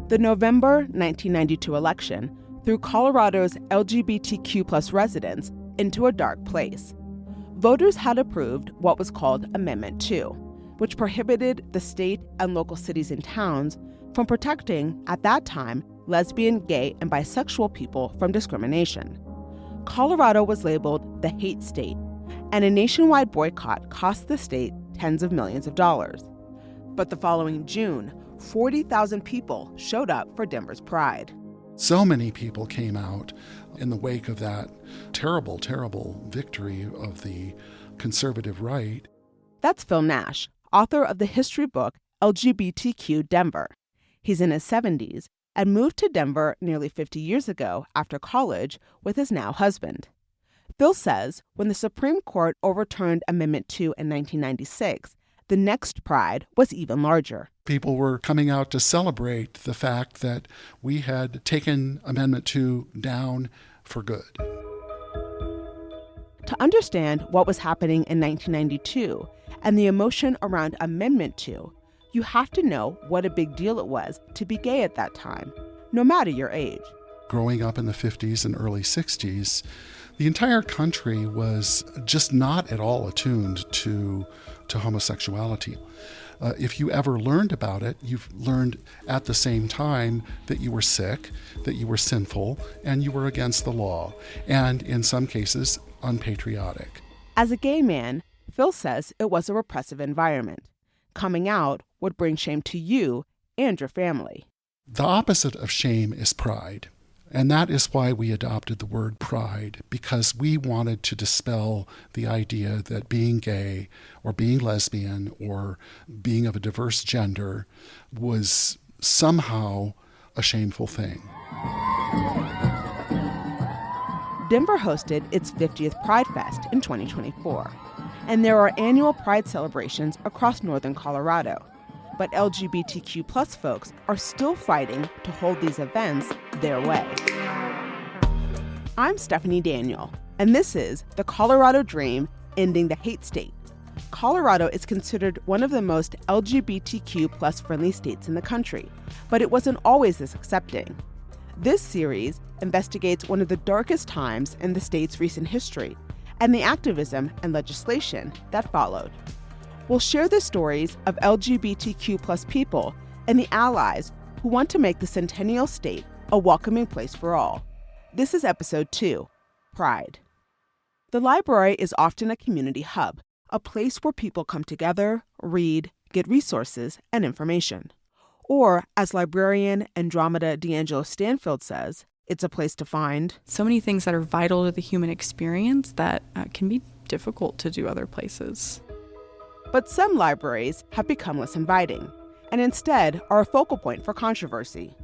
The November 1992 election threw Colorado's LGBTQ+ residents into a dark place. Voters had approved what was called Amendment 2, which prohibited the state and local cities and towns from protecting, at that time, lesbian, gay, and bisexual people from discrimination. Colorado was labeled the hate state, and a nationwide boycott cost the state tens of millions of dollars. But the following June, 40,000 people showed up for Denver's Pride. So many people came out in the wake of that terrible, terrible victory of the conservative right. That's Phil Nash, author of the history book LGBTQ Denver. He's in his 70s and moved to Denver nearly 50 years ago after college with his now husband. Phil says when the Supreme Court overturned Amendment 2 in 1996, the next Pride was even larger. People were coming out to celebrate the fact that we had taken Amendment 2 down for good. To understand what was happening in 1992 and the emotion around Amendment 2, you have to know what a big deal it was to be gay at that time, no matter your age. Growing up in the 50s and early 60s, the entire country was just not at all attuned to homosexuality. If you ever learned about it, you've learned at the same time that you were sick, that you were sinful, and you were against the law, and in some cases, unpatriotic. As a gay man, Phil says it was a repressive environment. Coming out would bring shame to you and your family. The opposite of shame is pride. And that is why we adopted the word pride, because we wanted to dispel the idea that being gay or being lesbian or being of a diverse gender was somehow a shameful thing. Denver hosted its 50th Pride Fest in 2024, and there are annual Pride celebrations across northern Colorado. But LGBTQ+ folks are still fighting to hold these events their way. I'm Stephanie Daniel, and this is The Colorado Dream, Ending the Hate State. Colorado is considered one of the most LGBTQ+ friendly states in the country, but it wasn't always this accepting. This series investigates one of the darkest times in the state's recent history and the activism and legislation that followed. We'll share the stories of LGBTQ+ people and the allies who want to make the Centennial State a welcoming place for all. This is episode 2, Pride. The library is often a community hub, a place where people come together, read, get resources, and information. Or, as librarian Andromeda D'Angelo Stanfield says, it's a place to find so many things that are vital to the human experience that can be difficult to do other places. But some libraries have become less inviting, and instead are a focal point for controversy,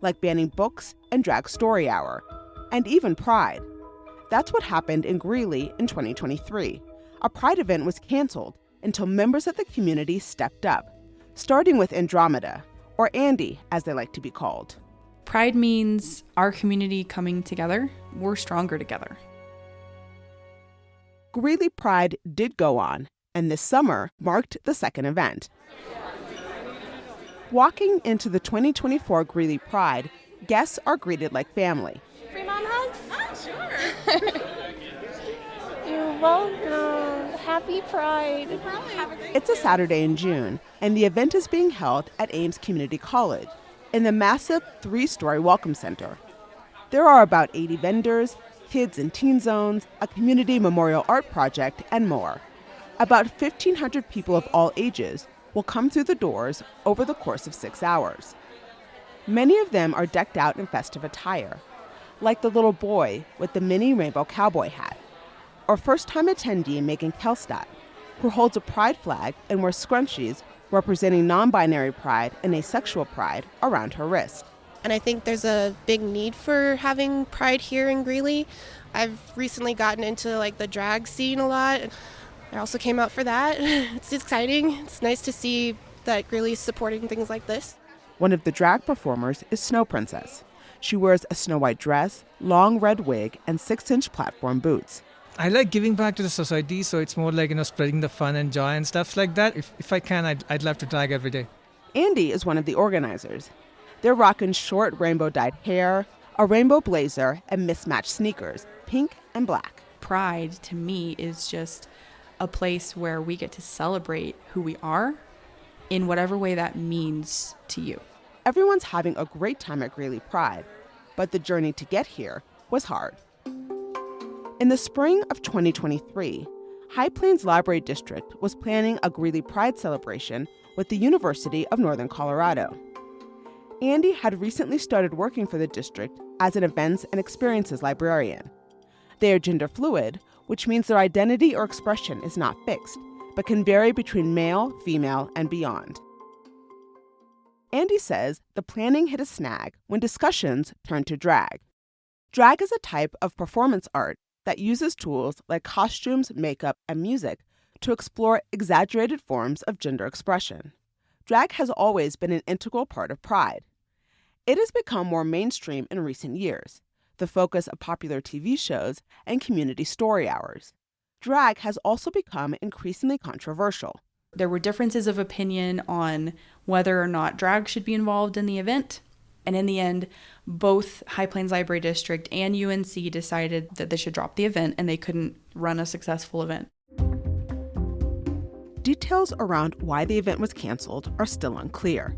like banning books and drag story hour, and even Pride. That's what happened in Greeley in 2023. A Pride event was canceled until members of the community stepped up, starting with Andromeda, or Andy, as they like to be called. Pride means our community coming together. We're stronger together. Greeley Pride did go on, and this summer marked the second event. Walking into the 2024 Greeley Pride, guests are greeted like family. Free mom hugs? Sure. You're welcome. Happy Pride. It's a Saturday in June, and the event is being held at Ames Community College in the massive 3-story Welcome Center. There are about 80 vendors, kids and teen zones, a community memorial art project, and more. About 1,500 people of all ages will come through the doors over the course of 6 hours. Many of them are decked out in festive attire, like the little boy with the mini rainbow cowboy hat, or first-time attendee Megan Kelstadt, who holds a pride flag and wears scrunchies representing non-binary pride and asexual pride around her wrist. And I think there's a big need for having Pride here in Greeley. I've recently gotten into the drag scene a lot. I also came out for that. It's exciting. It's nice to see that Greeley's supporting things like this. One of the drag performers is Snow Princess. She wears a snow white dress, long red wig, and 6-inch platform boots. I like giving back to the society, so it's more like, spreading the fun and joy and stuff like that. If I can, I'd love to drag every day. Andy is one of the organizers. They're rocking short rainbow-dyed hair, a rainbow blazer, and mismatched sneakers, pink and black. Pride, to me, is just a place where we get to celebrate who we are in whatever way that means to you. Everyone's having a great time at Greeley Pride, but the journey to get here was hard. In the spring of 2023, High Plains Library District was planning a Greeley Pride celebration with the University of Northern Colorado. Andy had recently started working for the district as an events and experiences librarian. They are gender fluid, which means their identity or expression is not fixed, but can vary between male, female, and beyond. Andy says the planning hit a snag when discussions turned to drag. Drag is a type of performance art that uses tools like costumes, makeup, and music to explore exaggerated forms of gender expression. Drag has always been an integral part of Pride. It has become more mainstream in recent years, the focus of popular TV shows and community story hours. Drag has also become increasingly controversial. There were differences of opinion on whether or not drag should be involved in the event. And in the end, both High Plains Library District and UNC decided that they should drop the event and they couldn't run a successful event. Details around why the event was canceled are still unclear.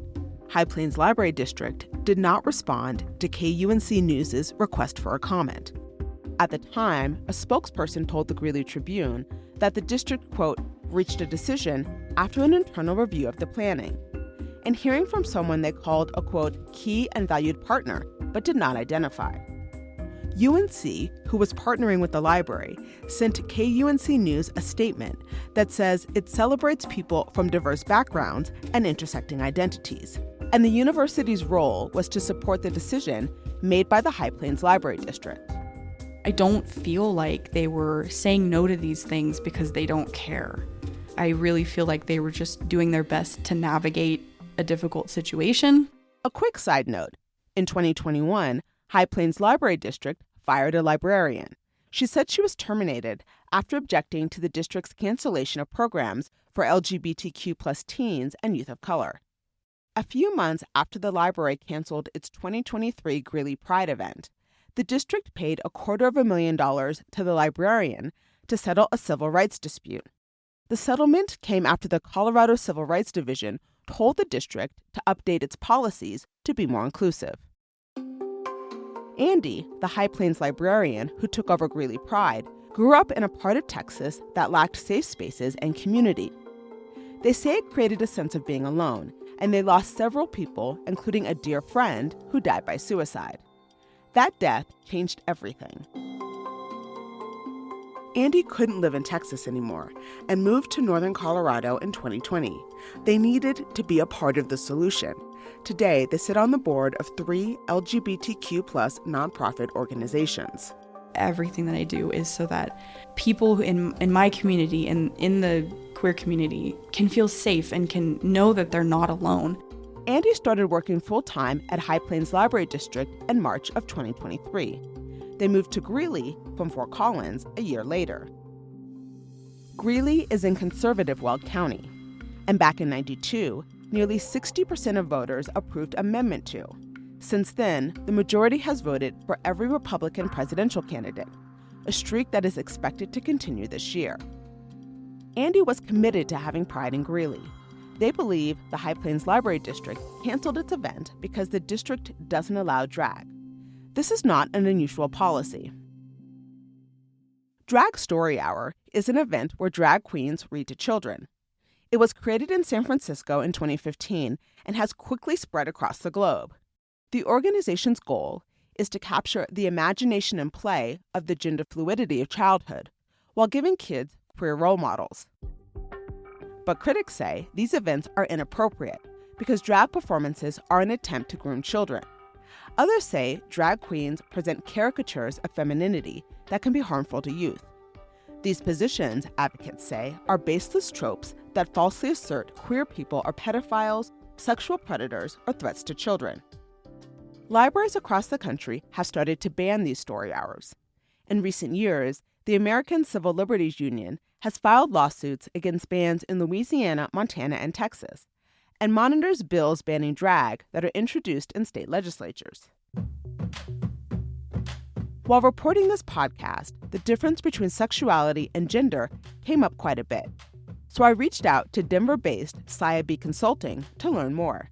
High Plains Library District did not respond to KUNC News' request for a comment. At the time, a spokesperson told the Greeley Tribune that the district, quote, reached a decision after an internal review of the planning, and hearing from someone they called a, quote, key and valued partner, but did not identify. UNC, who was partnering with the library, sent KUNC News a statement that says it celebrates people from diverse backgrounds and intersecting identities, and the university's role was to support the decision made by the High Plains Library District. I don't feel like they were saying no to these things because they don't care. I really feel like they were just doing their best to navigate a difficult situation. A quick side note, in 2021, High Plains Library District fired a librarian. She said she was terminated after objecting to the district's cancellation of programs for LGBTQ+ teens and youth of color. A few months after the library canceled its 2023 Greeley Pride event, the district paid $250,000 to the librarian to settle a civil rights dispute. The settlement came after the Colorado Civil Rights Division told the district to update its policies to be more inclusive. Andy, the High Plains librarian who took over Greeley Pride, grew up in a part of Texas that lacked safe spaces and community. They say it created a sense of being alone, and they lost several people, including a dear friend who died by suicide. That death changed everything. Andy couldn't live in Texas anymore and moved to Northern Colorado in 2020. They needed to be a part of the solution. Today, they sit on the board of 3 LGBTQ+ nonprofit organizations. Everything that I do is so that people who in my community and in the queer community can feel safe and can know that they're not alone. Andy started working full-time at High Plains Library District in March of 2023. They moved to Greeley from Fort Collins a year later. Greeley is in conservative Weld County, and back in '92, nearly 60% of voters approved Amendment 2. Since then, the majority has voted for every Republican presidential candidate, a streak that is expected to continue this year. Andy was committed to having Pride in Greeley. They believe the High Plains Library District canceled its event because the district doesn't allow drag. This is not an unusual policy. Drag Story Hour is an event where drag queens read to children. It was created in San Francisco in 2015 and has quickly spread across the globe. The organization's goal is to capture the imagination and play of the gender fluidity of childhood while giving kids queer role models. But critics say these events are inappropriate because drag performances are an attempt to groom children. Others say drag queens present caricatures of femininity that can be harmful to youth. These positions, advocates say, are baseless tropes that falsely assert queer people are pedophiles, sexual predators, or threats to children. Libraries across the country have started to ban these story hours. In recent years, the American Civil Liberties Union has filed lawsuits against bans in Louisiana, Montana, and Texas, and monitors bills banning drag that are introduced in state legislatures. While reporting this podcast, the difference between sexuality and gender came up quite a bit. So I reached out to Denver-based Saya B Consulting to learn more.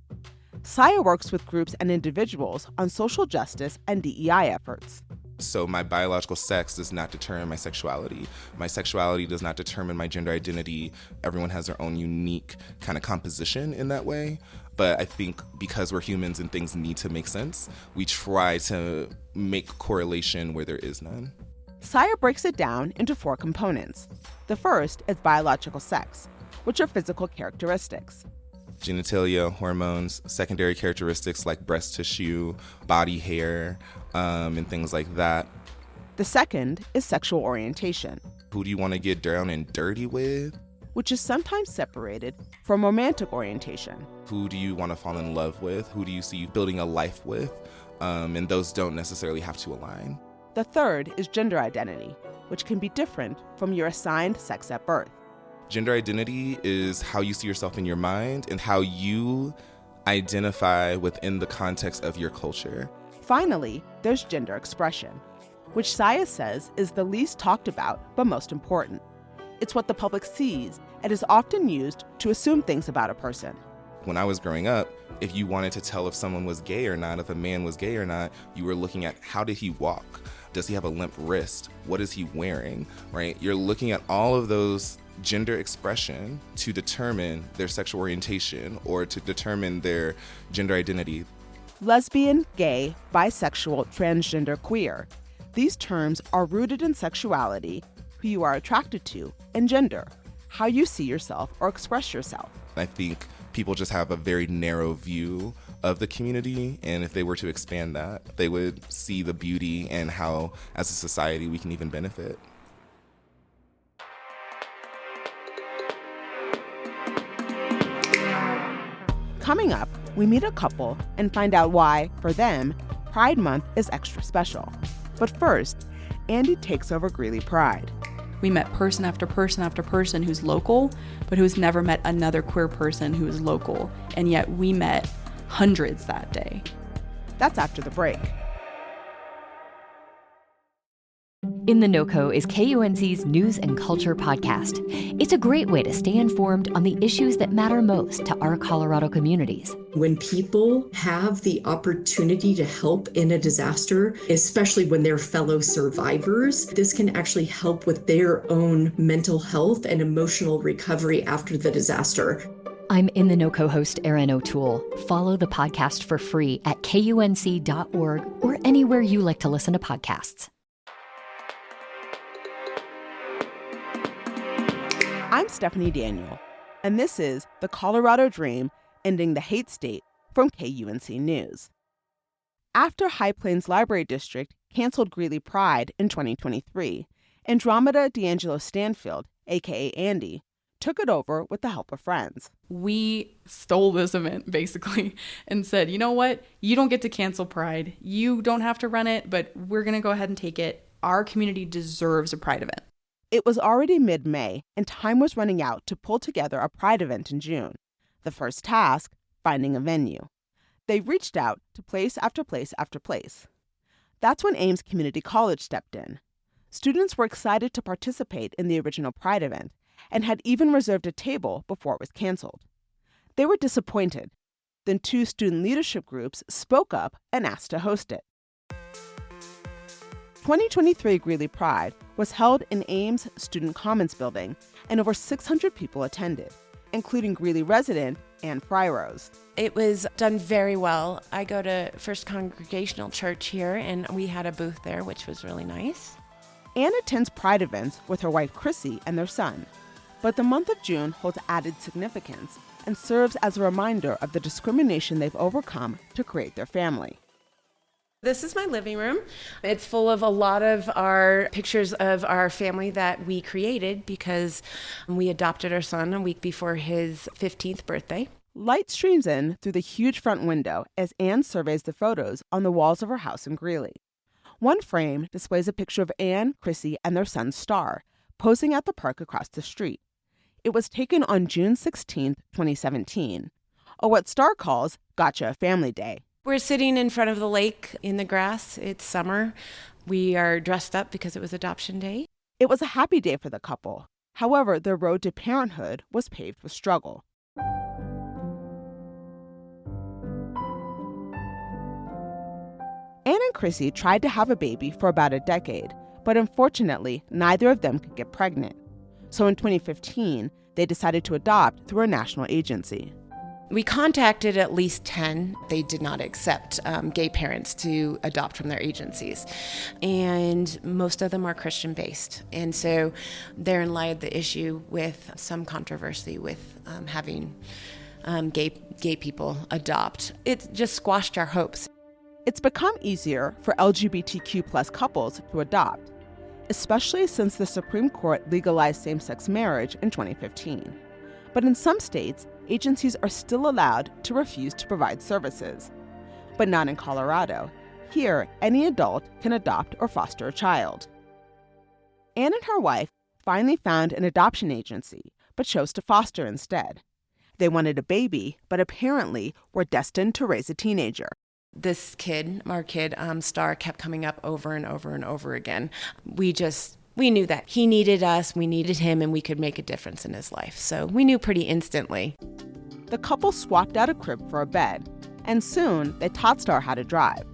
Saya works with groups and individuals on social justice and DEI efforts. So my biological sex does not determine my sexuality. My sexuality does not determine my gender identity. Everyone has their own unique kind of composition in that way. But I think because we're humans and things need to make sense, we try to make correlation where there is none. Saya breaks it down into 4 components. The first is biological sex, which are physical characteristics. Genitalia, hormones, secondary characteristics like breast tissue, body hair, and things like that. The second is sexual orientation, Who do you want to get down and dirty with? which is sometimes separated from romantic orientation. Who do you want to fall in love with? Who do you see building a life with? And those don't necessarily have to align. The third is gender identity, which can be different from your assigned sex at birth. Gender identity is how you see yourself in your mind and how you identify within the context of your culture. Finally, there's gender expression, which Saya says is the least talked about but most important. It's what the public sees and is often used to assume things about a person. When I was growing up, if you wanted to tell if someone was gay or not, if a man was gay or not, you were looking at how did he walk? Does he have a limp wrist? What is he wearing, right? You're looking at all of those gender expression to determine their sexual orientation or to determine their gender identity. Lesbian, gay, bisexual, transgender, queer. These terms are rooted in sexuality, who you are attracted to, and gender, how you see yourself or express yourself. I think people just have a very narrow view of the community, and if they were to expand that, they would see the beauty and how, as a society, we can even benefit. Coming up, we meet a couple and find out why, for them, Pride Month is extra special. But first, Andy takes over Greeley Pride. We met person after person after person who's local, but who's never met another queer person who is local. And yet we met hundreds that day. That's after the break. In the NoCo is KUNC's News and Culture podcast. It's a great way to stay informed on the issues that matter most to our Colorado communities. When people have the opportunity to help in a disaster, especially when they're fellow survivors, this can actually help with their own mental health and emotional recovery after the disaster. I'm In the NoCo host Erin O'Toole. Follow the podcast for free at kunc.org or anywhere you like to listen to podcasts. I'm Stephanie Daniel, and this is The Colorado Dream, Ending the Hate State from KUNC News. After High Plains Library District canceled Greeley Pride in 2023, Andromeda D'Angelo Stanfield, aka Andy, took it over with the help of friends. We stole this event, basically, and said, you know what? You don't get to cancel Pride. You don't have to run it, but we're going to go ahead and take it. Our community deserves a Pride event. It was already mid-May, and time was running out to pull together a Pride event in June. The first task, finding a venue. They reached out to place after place after place. That's when Ames Community College stepped in. Students were excited to participate in the original Pride event and had even reserved a table before it was canceled. They were disappointed. Then 2 student leadership groups spoke up and asked to host it. 2023 Greeley Pride was held in Ames Student Commons building, and over 600 people attended, including Greeley resident Ann Fryrose. It was done very well. I go to First Congregational Church here, and we had a booth there, which was really nice. Ann attends Pride events with her wife Chrissy and their son, but the month of June holds added significance and serves as a reminder of the discrimination they've overcome to create their family. This is my living room. It's full of a lot of our pictures of our family that we created because we adopted our son a week before his 15th birthday. Light streams in through the huge front window as Ann surveys the photos on the walls of her house in Greeley. One frame displays a picture of Ann, Chrissy, and their son Star, posing at the park across the street. It was taken on June 16, 2017. or what Star calls Gotcha Family Day. We're sitting in front of the lake in the grass. It's summer. We are dressed up because it was adoption day. It was a happy day for the couple. However, their road to parenthood was paved with struggle. Anne and Chrissy tried to have a baby for about a decade, but unfortunately, neither of them could get pregnant. So in 2015, they decided to adopt through a national agency. We contacted at least 10. They did not accept gay parents to adopt from their agencies. And most of them are Christian-based. And so therein lied the issue with some controversy with having gay people adopt. It just squashed our hopes. It's become easier for LGBTQ+ couples to adopt, especially since the Supreme Court legalized same-sex marriage in 2015. But in some states, agencies are still allowed to refuse to provide services. But not in Colorado. Here, any adult can adopt or foster a child. Anne and her wife finally found an adoption agency, but chose to foster instead. They wanted a baby, but apparently were destined to raise a teenager. This kid, our kid, Star, kept coming up over and over and over again. We knew that he needed us, we needed him, and we could make a difference in his life. So we knew pretty instantly. The couple swapped out a crib for a bed, and soon they taught Star how to drive.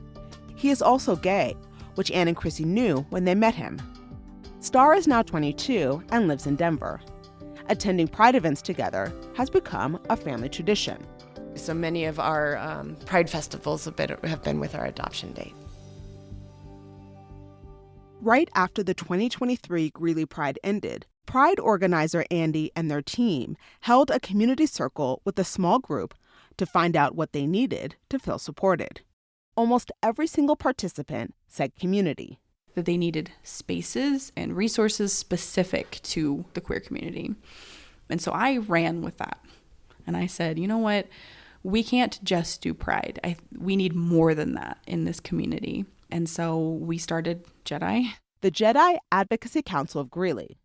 He is also gay, which Anne and Chrissy knew when they met him. Star is now 22 and lives in Denver. Attending Pride events together has become a family tradition. So many of our Pride festivals have been with our adoption date. Right after the 2023 Greeley Pride ended, Pride organizer Andy and their team held a community circle with a small group to find out what they needed to feel supported. Almost every single participant said community. That they needed spaces and resources specific to the queer community. And so I ran with that. And I said, you know what? We can't just do Pride. We need more than that in this community. And so we started JEDI. The JEDI Advocacy Council of Greeley.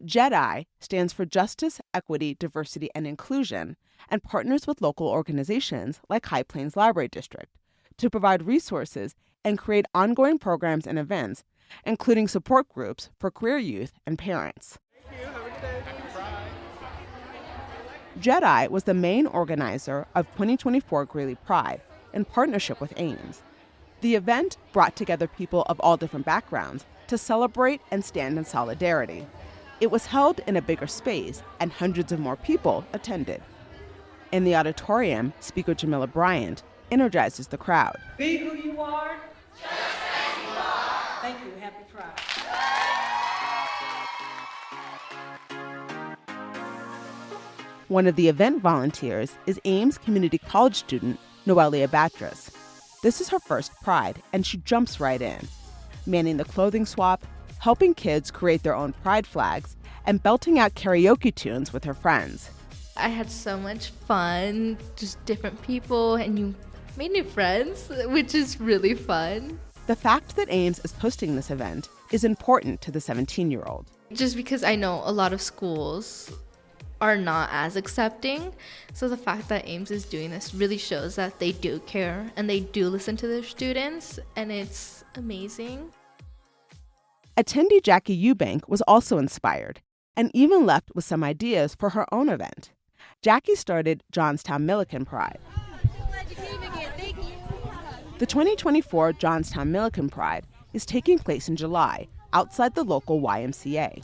JEDI stands for Justice, Equity, Diversity, and Inclusion and partners with local organizations like High Plains Library District to provide resources and create ongoing programs and events, including support groups for queer youth and parents. JEDI was the main organizer of 2024 Greeley Pride in partnership with Ames. The event brought together people of all different backgrounds to celebrate and stand in solidarity. It was held in a bigger space, and hundreds of more people attended. In the auditorium, Speaker Jamila Bryant energizes the crowd. Be who you are, just as you are. Thank you. Happy Pride. One of the event volunteers is Ames Community College student Noelia Batras. This is her first Pride, and she jumps right in, manning the clothing swap, helping kids create their own Pride flags, and belting out karaoke tunes with her friends. I had so much fun, just different people, and you made new friends, which is really fun. The fact that Ames is hosting this event is important to the 17-year-old. Just because I know a lot of schools are not as accepting, so the fact that Ames is doing this really shows that they do care and they do listen to their students, and it's amazing. Attendee Jackie Eubank was also inspired and even left with some ideas for her own event. Jackie started Johnstown Milliken Pride. The 2024 Johnstown Milliken Pride is taking place in July outside the local YMCA.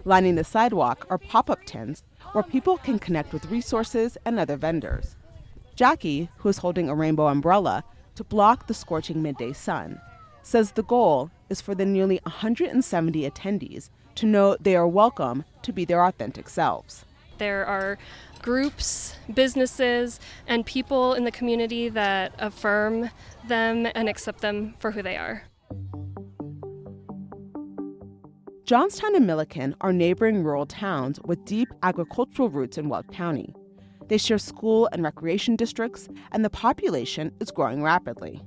Lining the sidewalk are pop-up tents where people can connect with resources and other vendors. Jackie, who is holding a rainbow umbrella to block the scorching midday sun, says the goal is for the nearly 170 attendees to know they are welcome to be their authentic selves. There are groups, businesses, and people in the community that affirm them and accept them for who they are. Johnstown and Milliken are neighboring rural towns with deep agricultural roots in Weld County. They share school and recreation districts, and the population is growing rapidly.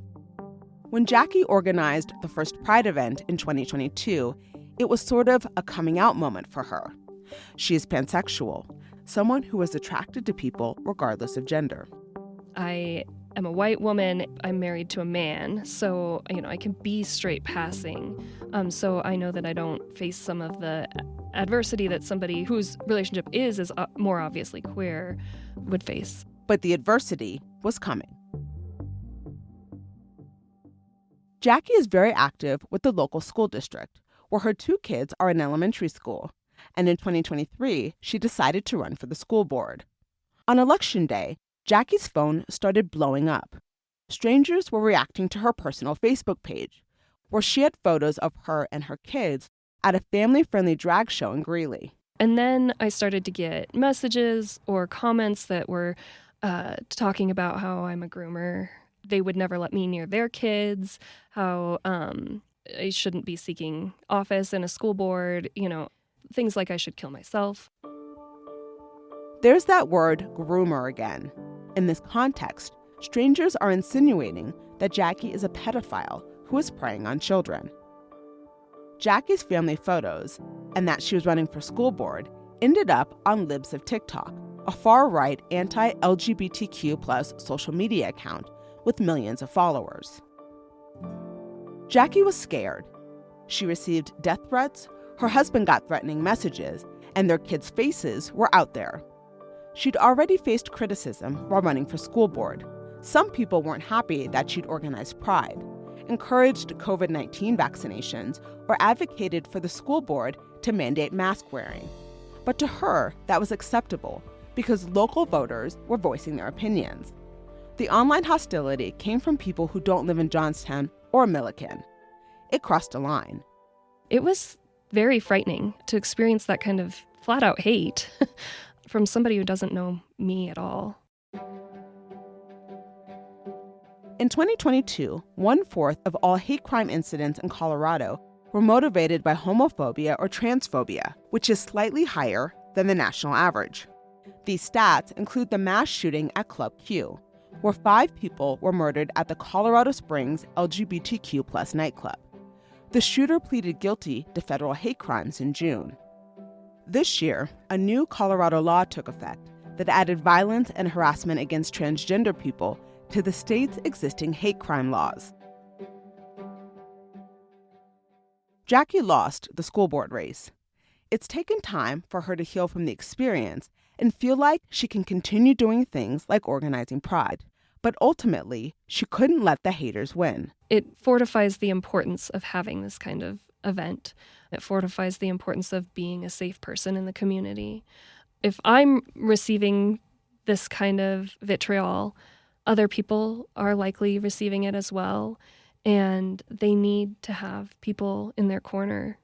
When Jackie organized the first Pride event in 2022, it was sort of a coming out moment for her. She is pansexual, someone who is attracted to people regardless of gender. I am a white woman. I'm married to a man, so I can be straight passing. So I know that I don't face some of the adversity that somebody whose relationship is more obviously queer would face. But the adversity was coming. Jackie is very active with the local school district, where her 2 kids are in elementary school. And in 2023, she decided to run for the school board. On Election Day, Jackie's phone started blowing up. Strangers were reacting to her personal Facebook page, where she had photos of her and her kids at a family-friendly drag show in Greeley. And then I started to get messages or comments that were talking about how I'm a groomer. They would never let me near their kids, how I shouldn't be seeking office in a school board, things like I should kill myself. There's that word groomer again. In this context, strangers are insinuating that Jackie is a pedophile who is preying on children. Jackie's family photos, and that she was running for school board, ended up on Libs of TikTok, a far-right anti-LGBTQ+ social media account with millions of followers. Jackie was scared. She received death threats, her husband got threatening messages, and their kids' faces were out there. She'd already faced criticism while running for school board. Some people weren't happy that she'd organized Pride, encouraged COVID-19 vaccinations, or advocated for the school board to mandate mask wearing. But to her, that was acceptable because local voters were voicing their opinions. The online hostility came from people who don't live in Johnstown or Milliken. It crossed a line. It was very frightening to experience that kind of flat-out hate from somebody who doesn't know me at all. In 2022, 1/4 of all hate crime incidents in Colorado were motivated by homophobia or transphobia, which is slightly higher than the national average. These stats include the mass shooting at Club Q, where 5 people were murdered at the Colorado Springs LGBTQ+ nightclub. The shooter pleaded guilty to federal hate crimes in June. This year, a new Colorado law took effect that added violence and harassment against transgender people to the state's existing hate crime laws. Jackie lost the school board race. It's taken time for her to heal from the experience and feel like she can continue doing things like organizing Pride. But ultimately, she couldn't let the haters win. It fortifies the importance of having this kind of event. It fortifies the importance of being a safe person in the community. If I'm receiving this kind of vitriol, other people are likely receiving it as well, and they need to have people in their corner.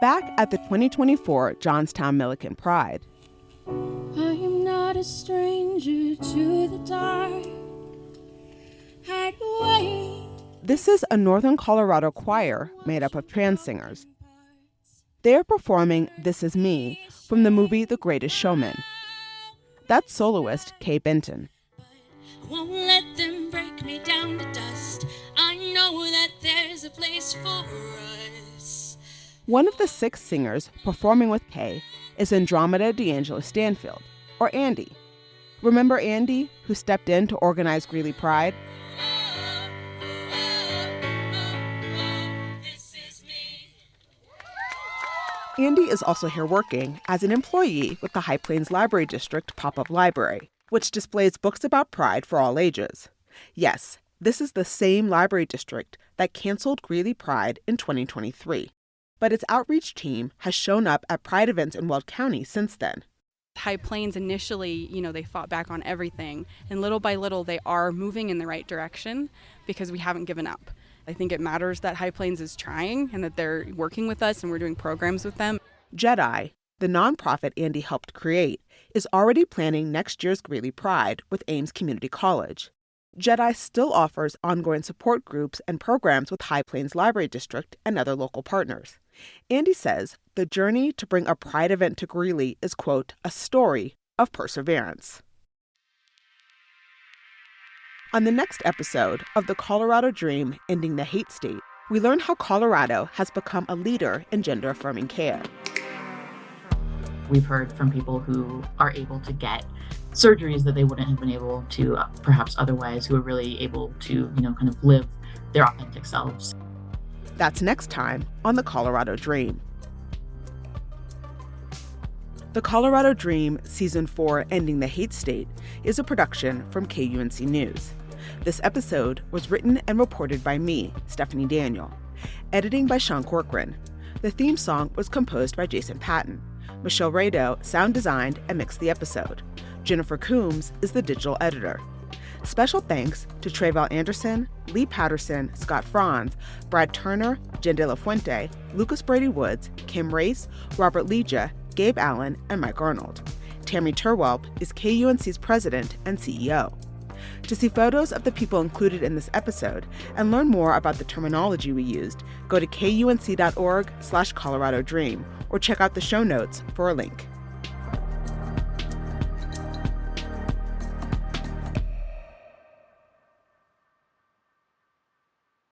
Back at the 2024 Johnstown Milliken Pride, I am not a stranger to the dark. Hide away. This is a Northern Colorado choir made up of trans singers. They're performing This Is Me from the movie The Greatest Showman. That's soloist Kay Benton. Won't let them break me down to dust. I know that there's a place for us. One of the 6 singers performing with Kay is Andromeda D'Angelo Stanfield, or Andy. Remember Andy, who stepped in to organize Greeley Pride? Andy is also here working as an employee with the High Plains Library District Pop-Up Library, which displays books about Pride for all ages. Yes, this is the same library district that canceled Greeley Pride in 2023. But its outreach team has shown up at Pride events in Weld County since then. High Plains initially, they fought back on everything. And little by little, they are moving in the right direction because we haven't given up. I think it matters that High Plains is trying and that they're working with us and we're doing programs with them. JEDI, the nonprofit Andy helped create, is already planning next year's Greeley Pride with Ames Community College. JEDI still offers ongoing support groups and programs with High Plains Library District and other local partners. Andy says the journey to bring a Pride event to Greeley is, quote, a story of perseverance. On the next episode of The Colorado Dream, Ending the Hate State, we learn how Colorado has become a leader in gender-affirming care. We've heard from people who are able to get surgeries that they wouldn't have been able to perhaps otherwise, who are really able to, kind of live their authentic selves. That's next time on The Colorado Dream. The Colorado Dream Season 4 Ending the Hate State is a production from KUNC News. This episode was written and reported by me, Stephanie Daniel. Editing by Sean Corcoran. The theme song was composed by Jason Patton. Michelle Rado sound designed and mixed the episode. Jennifer Coombs is the digital editor. Special thanks to Tre'vell Anderson, Lee Patterson, Scott Franz, Brad Turner, Jen De La Fuente, Lucas Brady Woods, Kim Race, Robert Leja, Gabe Allen, and Mike Arnold. Tammy Turwelp is KUNC's president and CEO. To see photos of the people included in this episode and learn more about the terminology we used, go to kunc.org/Colorado Dream or check out the show notes for a link.